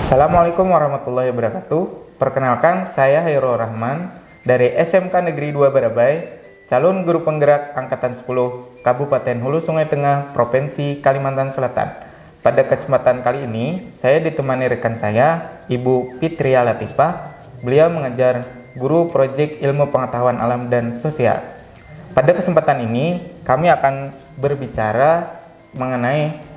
Assalamualaikum warahmatullahi wabarakatuh. Perkenalkan, saya Hairul Rahman dari SMK Negeri 2 Barabai, calon guru penggerak Angkatan 10 Kabupaten Hulu Sungai Tengah, Provinsi Kalimantan Selatan. Pada kesempatan kali ini, saya ditemani rekan saya, Ibu Fitria Latifah. Beliau mengajar guru proyek ilmu pengetahuan alam dan sosial. Pada kesempatan ini, kami akan berbicara mengenai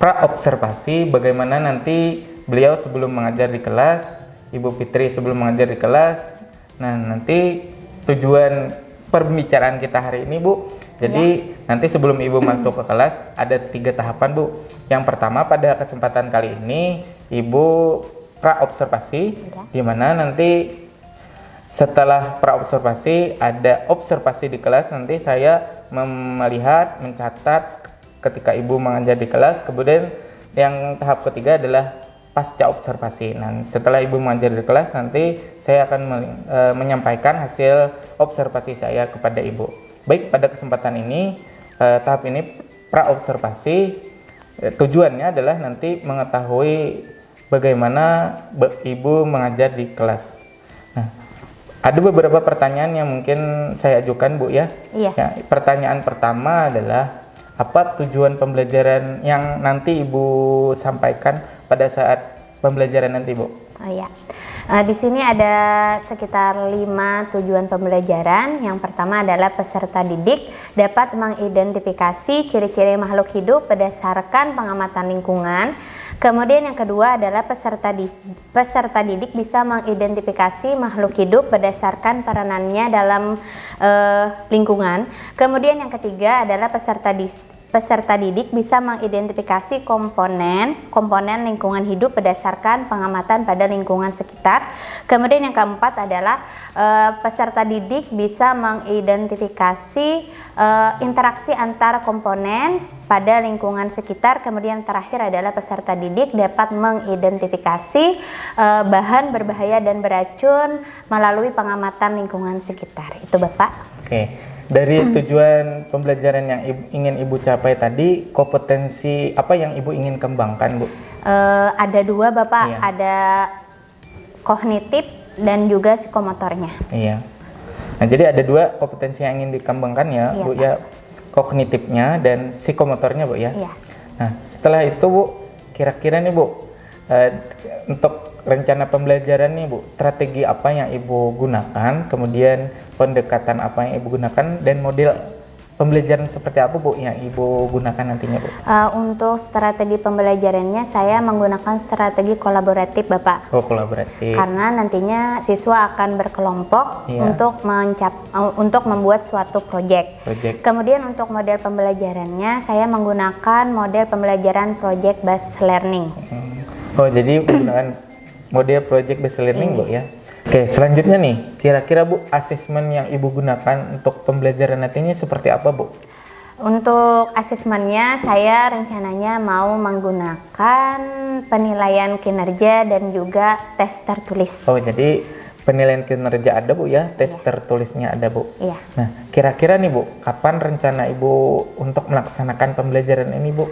pra-observasi, bagaimana nanti beliau sebelum mengajar di kelas, Ibu Fitri sebelum mengajar di kelas. Nah, nanti tujuan pembicaraan kita hari ini, Bu. Jadi nanti sebelum Ibu masuk ke kelas ada 3 tahapan, Bu. Yang pertama, pada kesempatan kali ini Ibu pra-observasi, di mana nanti setelah pra-observasi ada observasi di kelas. Nanti saya melihat, mencatat ketika Ibu mengajar di kelas. Kemudian yang tahap ketiga adalah pasca observasi. Nah, setelah Ibu mengajar di kelas, nanti saya akan menyampaikan hasil observasi saya kepada Ibu. Baik, pada kesempatan ini, tahap ini pra-observasi, tujuannya adalah nanti mengetahui bagaimana Ibu mengajar di kelas. Nah, ada beberapa pertanyaan yang mungkin saya ajukan, Bu, ya. Iya. Ya, pertanyaan pertama adalah, apa tujuan pembelajaran yang nanti Ibu sampaikan pada saat pembelajaran nanti, Bu? Oh iya. Di sini ada sekitar 5 tujuan pembelajaran. Yang pertama adalah peserta didik dapat mengidentifikasi ciri-ciri makhluk hidup berdasarkan pengamatan lingkungan. Kemudian yang kedua adalah peserta didik bisa mengidentifikasi makhluk hidup berdasarkan peranannya dalam lingkungan. Kemudian yang ketiga adalah peserta didik bisa mengidentifikasi komponen lingkungan hidup berdasarkan pengamatan pada lingkungan sekitar. Kemudian yang keempat adalah peserta didik bisa mengidentifikasi interaksi antar komponen pada lingkungan sekitar. Kemudian terakhir adalah peserta didik dapat mengidentifikasi bahan berbahaya dan beracun melalui pengamatan lingkungan sekitar. Itu, Bapak. Oke. Dari tujuan pembelajaran yang ingin Ibu capai tadi, kompetensi apa yang Ibu ingin kembangkan, Bu? Ada 2, Bapak. Iya. Ada kognitif dan juga psikomotornya. Iya. Nah, jadi ada 2 kompetensi yang ingin dikembangkan ya, Iya, Bu, Pak. ya. Kognitifnya dan psikomotornya, Bu, ya. Iya. Nah, setelah itu, Bu, kira-kira nih, Bu, untuk rencana pembelajaran nih, Bu, strategi apa yang Ibu gunakan, kemudian pendekatan apa yang Ibu gunakan, dan model pembelajaran seperti apa, Bu, yang Ibu gunakan nantinya, Bu? Untuk strategi pembelajarannya saya menggunakan strategi kolaboratif, Bapak. Oh, kolaboratif. Karena nantinya siswa akan berkelompok untuk membuat suatu proyek. Kemudian untuk model pembelajarannya saya menggunakan model pembelajaran project based learning. Oh, jadi menggunakan model project based learning, Bu, ya. Oke, selanjutnya nih, kira-kira, Bu, asesmen yang Ibu gunakan untuk pembelajaran nantinya seperti apa, Bu? Untuk asesmennya saya rencananya mau menggunakan penilaian kinerja dan juga tes tertulis. Oh, jadi penilaian kinerja ada, Bu, ya, tes tertulisnya ada, Bu. Iya. Nah, kira-kira nih, Bu, kapan rencana Ibu untuk melaksanakan pembelajaran ini, Bu?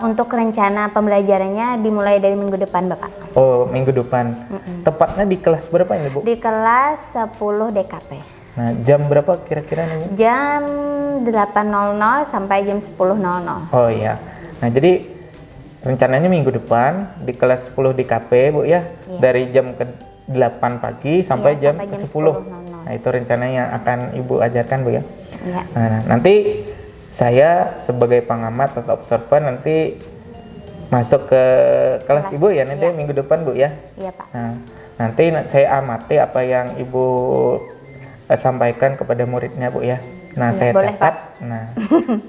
Untuk rencana pembelajarannya dimulai dari minggu depan, Bapak. Oh, minggu depan. Tepatnya di kelas berapa ini, Bu? Di kelas 10 DKP. Nah, jam berapa kira-kira nih, Bu? Jam 8.00 sampai jam 10.00. Oh iya. Nah, jadi rencananya minggu depan di kelas 10 DKP, Bu, ya. Iya. Dari jam ke 8 pagi sampai jam sampai jam 10. 10.00. Nah, itu rencananya yang akan Ibu ajarkan, Bu, ya. Iya. Nah, nanti saya sebagai pengamat atau observer nanti masuk ke kelas Ibu ya, nanti minggu depan, Bu, ya. Iya, Pak. Nah, nanti saya amati apa yang Ibu sampaikan kepada muridnya, Bu, ya. Nah, Ya, saya boleh, catat. Pak. Nah,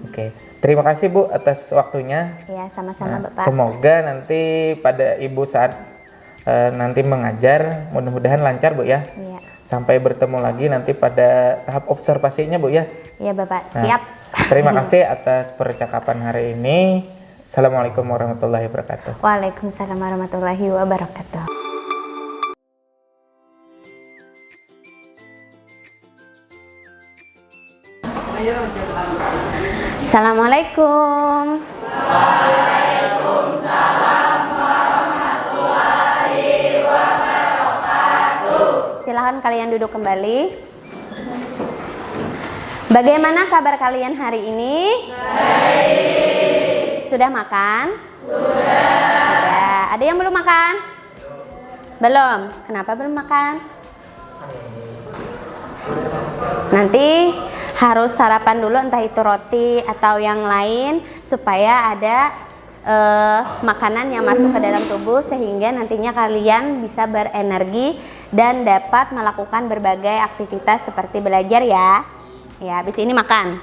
oke. Terima kasih, Bu, atas waktunya. Iya, sama-sama, Nah, Bapak. semoga nanti pada Ibu saat nanti mengajar, mudah-mudahan lancar, Bu, ya. Iya. Sampai bertemu lagi nanti pada tahap observasinya, Bu, ya. Iya, Bapak. Nah, Siap. Terima kasih atas percakapan hari ini. Assalamualaikum warahmatullahi wabarakatuh. Waalaikumsalam warahmatullahi wabarakatuh. Assalamualaikum. Waalaikumsalam warahmatullahi silahkan kalian duduk kembali. Bagaimana kabar kalian hari ini? Baik. Sudah makan? Sudah. Ada yang belum makan? Belum. Kenapa belum makan? Nanti harus sarapan dulu, entah itu roti atau yang lain, supaya ada makanan yang masuk ke dalam tubuh sehingga nantinya kalian bisa berenergi dan dapat melakukan berbagai aktivitas seperti belajar ya. Ya, habis ini makan.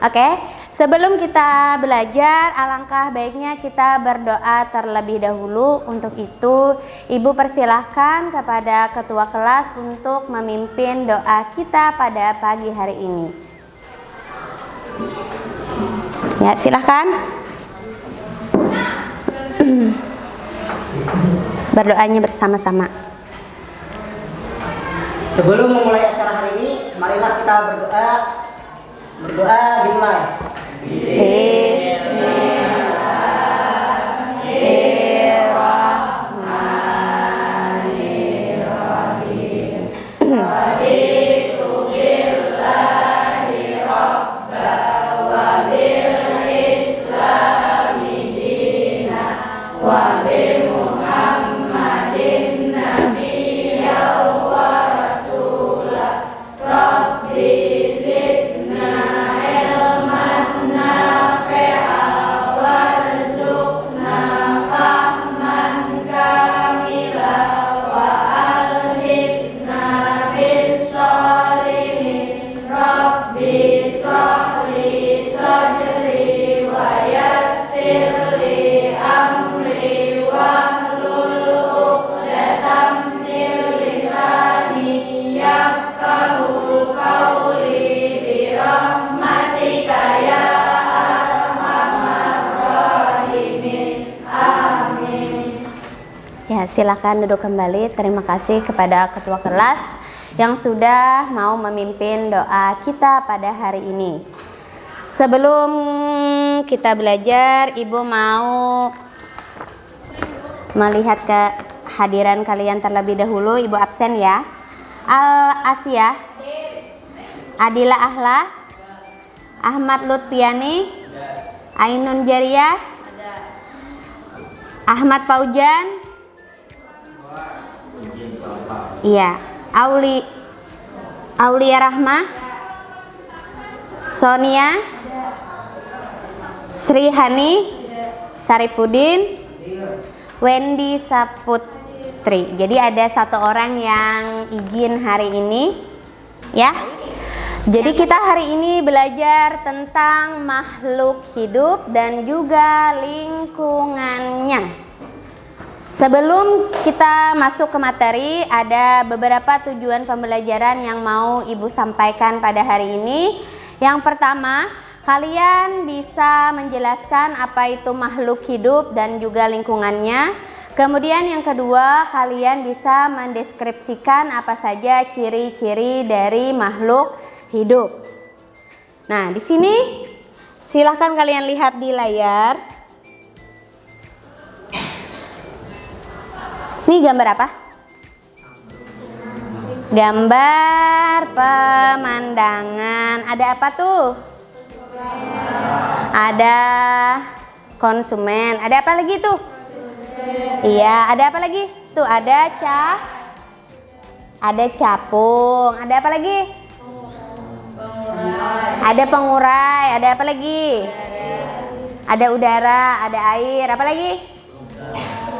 Oke, sebelum kita belajar, alangkah baiknya kita berdoa terlebih dahulu. Untuk itu, Ibu persilahkan kepada ketua kelas untuk memimpin doa kita pada pagi hari ini. Ya, silahkan. Berdoanya bersama-sama. Sebelum memulai acara hari ini, marilah kita berdoa. Berdoa dimulai. Ya, silakan duduk kembali. Terima kasih kepada ketua kelas yang sudah mau memimpin doa kita pada hari ini. Sebelum kita belajar, Ibu mau melihat kehadiran kalian terlebih dahulu. Ibu absen ya. Al-Asia, Adila Ahla, Ahmad Lutfiani, Ainun Jariyah, Ahmad Paujan, iya, Aulia Rahmah, Sonia, Sri Hani, Saripudin, Wendy Saputri. Jadi ada satu orang yang izin hari ini, ya. Jadi kita hari ini belajar tentang makhluk hidup dan juga lingkungannya. Sebelum kita masuk ke materi, ada beberapa tujuan pembelajaran yang mau Ibu sampaikan pada hari ini. Yang pertama, kalian bisa menjelaskan apa itu makhluk hidup dan juga lingkungannya. Kemudian yang kedua, kalian bisa mendeskripsikan apa saja ciri-ciri dari makhluk hidup. Nah, di sini silahkan kalian lihat di layar. Ini gambar apa? Gambar pemandangan. Ada apa tuh? Ada konsumen. Ada apa lagi tuh? Iya, ada apa lagi? Tuh ada capung. Ada apa lagi? Ada pengurai. Ada apa lagi? Ada udara, ada air. Apa lagi?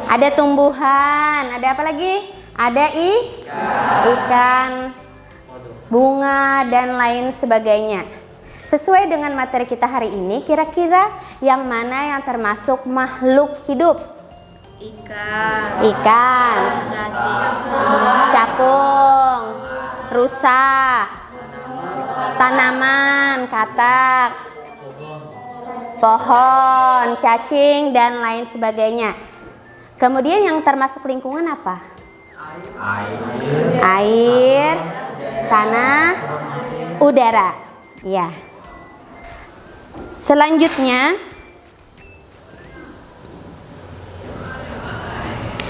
Ada tumbuhan, ada apa lagi? Ada ikan, bunga, dan lain sebagainya. Sesuai dengan materi kita hari ini, kira-kira yang mana yang termasuk makhluk hidup? Ikan, capung, rusa, tanaman, katak, pohon, cacing, dan lain sebagainya. Kemudian yang termasuk lingkungan apa? Air, tanah, udara. Ya. Selanjutnya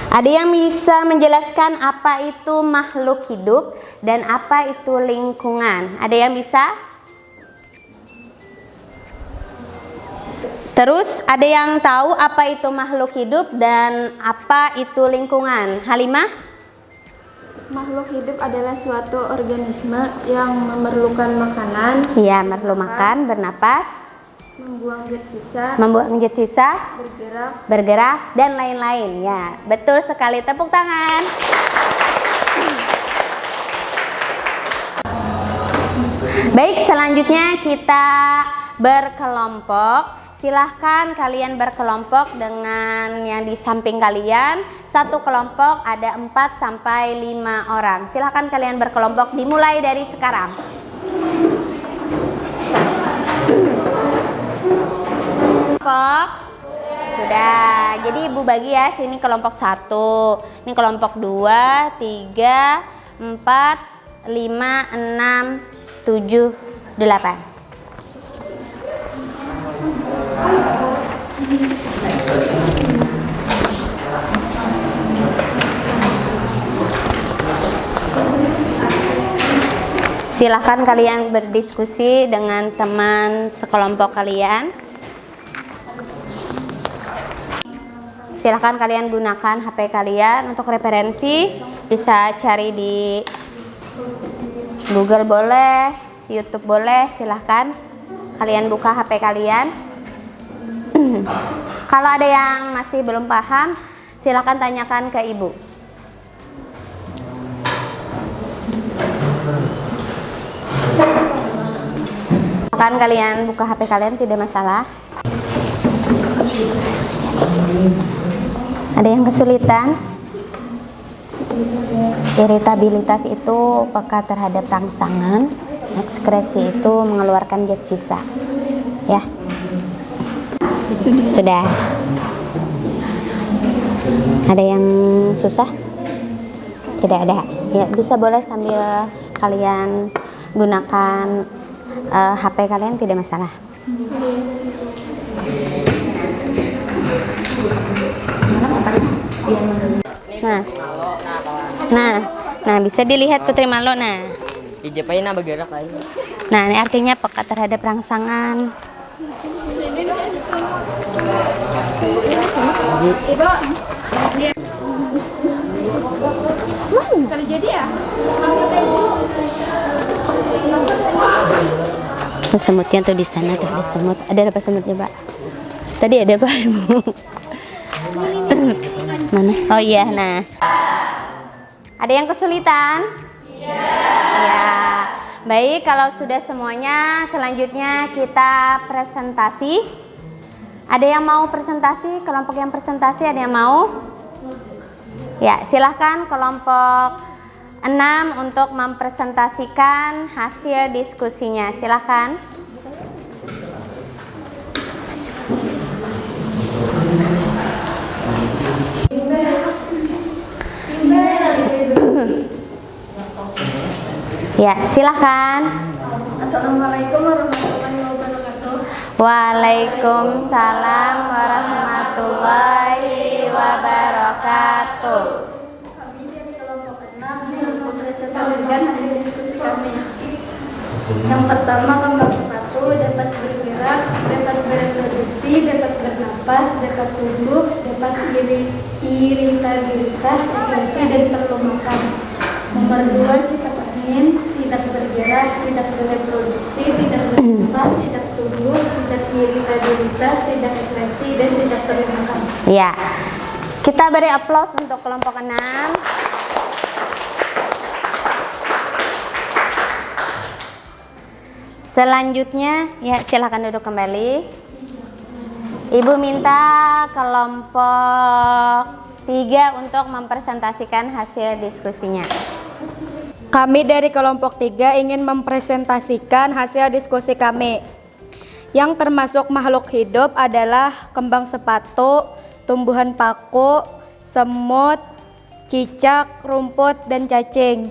Ada yang bisa menjelaskan apa itu makhluk hidup dan apa itu lingkungan? Ada yang bisa? Terus ada yang tahu apa itu makhluk hidup dan apa itu lingkungan? Halimah? Makhluk hidup adalah suatu organisme yang memerlukan makanan, Iya, perlu makan, bernapas, membuang zat sisa, bergerak, dan lain-lain. Ya, betul sekali. Tepuk tangan. Baik, selanjutnya kita berkelompok. Silahkan kalian berkelompok dengan yang di samping kalian. Satu kelompok ada 4 sampai 5 orang. Silahkan kalian berkelompok, dimulai dari sekarang. Kelompok sudah. Jadi ibu bagi ya, sini kelompok 1, ini kelompok 2, 3, 4, 5, 6, 7, 8. Silahkan kalian berdiskusi dengan teman sekelompok kalian. Silahkan kalian gunakan HP kalian untuk referensi. Bisa cari di Google boleh, YouTube boleh. Silahkan kalian buka HP kalian. Kalau ada yang masih belum paham, silahkan tanyakan ke ibu. Silahkan kalian buka HP kalian, tidak masalah. Ada yang kesulitan? Iritabilitas itu peka terhadap rangsangan, ekskresi itu mengeluarkan zat sisa. Ya. Sudah. Ada yang susah? Tidak ada. Ya, bisa boleh sambil kalian gunakan HP kalian, tidak masalah. Nah, bisa dilihat Putri Malo. Nah, Dijapain na bergerak lagi. nah ini artinya peka terhadap rangsangan. Tuh semutnya tuh di sana tuh ada semut. Ada apa semutnya, Pak? Tadi ada apa, Ibu? Mana? Oh iya, nah. Ada yang kesulitan? Iya. Ya. Baik, kalau sudah semuanya, selanjutnya kita presentasi. Ada yang mau presentasi? Kelompok yang presentasi ada yang mau? Ya, silahkan kelompok 6 untuk mempresentasikan hasil diskusinya. Silahkan. Ya, silahkan. Assalamualaikum warahmatullahi wabarakatuh. Waalaikumsalam warahmatullahi wabarakatuh. Kami dari kelompok 6 yang mempresentasikan hasil diskusi kami. Yang pertama, kembang sepatu dapat bergerak, dapat bereproduksi, dapat bernapas, dapat tumbuh, dapat iritabilitas, ekskresi, dan perlu makan. Nomor 2, kipas angin, tidak bergerak, tidak bereproduksi, tidak bernapas, tidak tumbuh, tidak iritabilitas, tidak ekskresi, dan tidak perlu makan. Ya. Kita beri aplaus untuk kelompok 6. Selanjutnya, ya silakan duduk kembali. Ibu minta kelompok 3 untuk mempresentasikan hasil diskusinya. Kami dari kelompok 3 ingin mempresentasikan hasil diskusi kami. Yang termasuk makhluk hidup adalah kembang sepatu, tumbuhan paku, semut, cicak, rumput, dan cacing.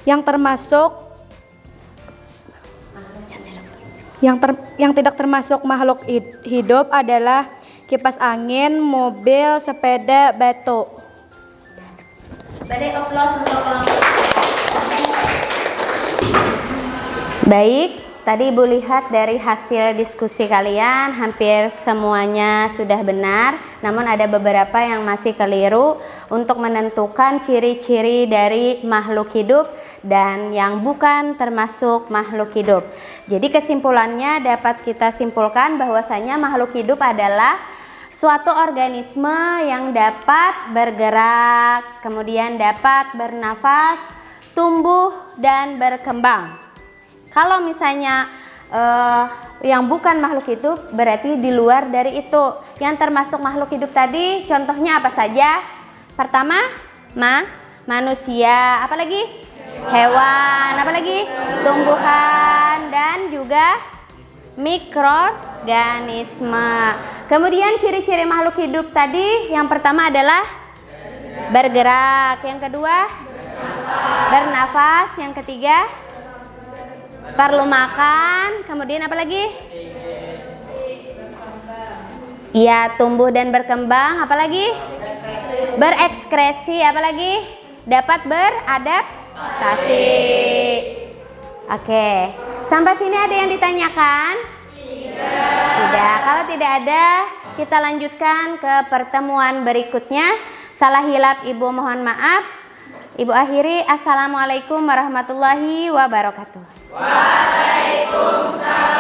Yang tidak termasuk makhluk hidup adalah kipas angin, mobil, sepeda, batu. Beri aplaus untuk kelompok. Baik, tadi Ibu lihat dari hasil diskusi kalian hampir semuanya sudah benar, namun ada beberapa yang masih keliru untuk menentukan ciri-ciri dari makhluk hidup dan yang bukan termasuk makhluk hidup. Jadi kesimpulannya dapat kita simpulkan bahwasanya makhluk hidup adalah suatu organisme yang dapat bergerak, kemudian dapat bernafas, tumbuh dan berkembang. Kalau misalnya yang bukan makhluk hidup berarti di luar dari itu. Yang termasuk makhluk hidup tadi contohnya apa saja? Pertama, manusia, apa lagi? Hewan, apa lagi? Tumbuhan dan juga mikroorganisme. Kemudian ciri-ciri makhluk hidup tadi yang pertama adalah bergerak, yang kedua bernafas, yang ketiga perlu makan, kemudian apa lagi? Iya, tumbuh dan berkembang, apa lagi? Berekskresi, apa lagi? Dapat beradaptasi. Oke, sampai sini ada yang ditanyakan? Tidak. Kalau tidak ada, kita lanjutkan ke pertemuan berikutnya. Salah hilap Ibu mohon maaf. Ibu akhiri, assalamualaikum warahmatullahi wabarakatuh. Waalaikumsalam.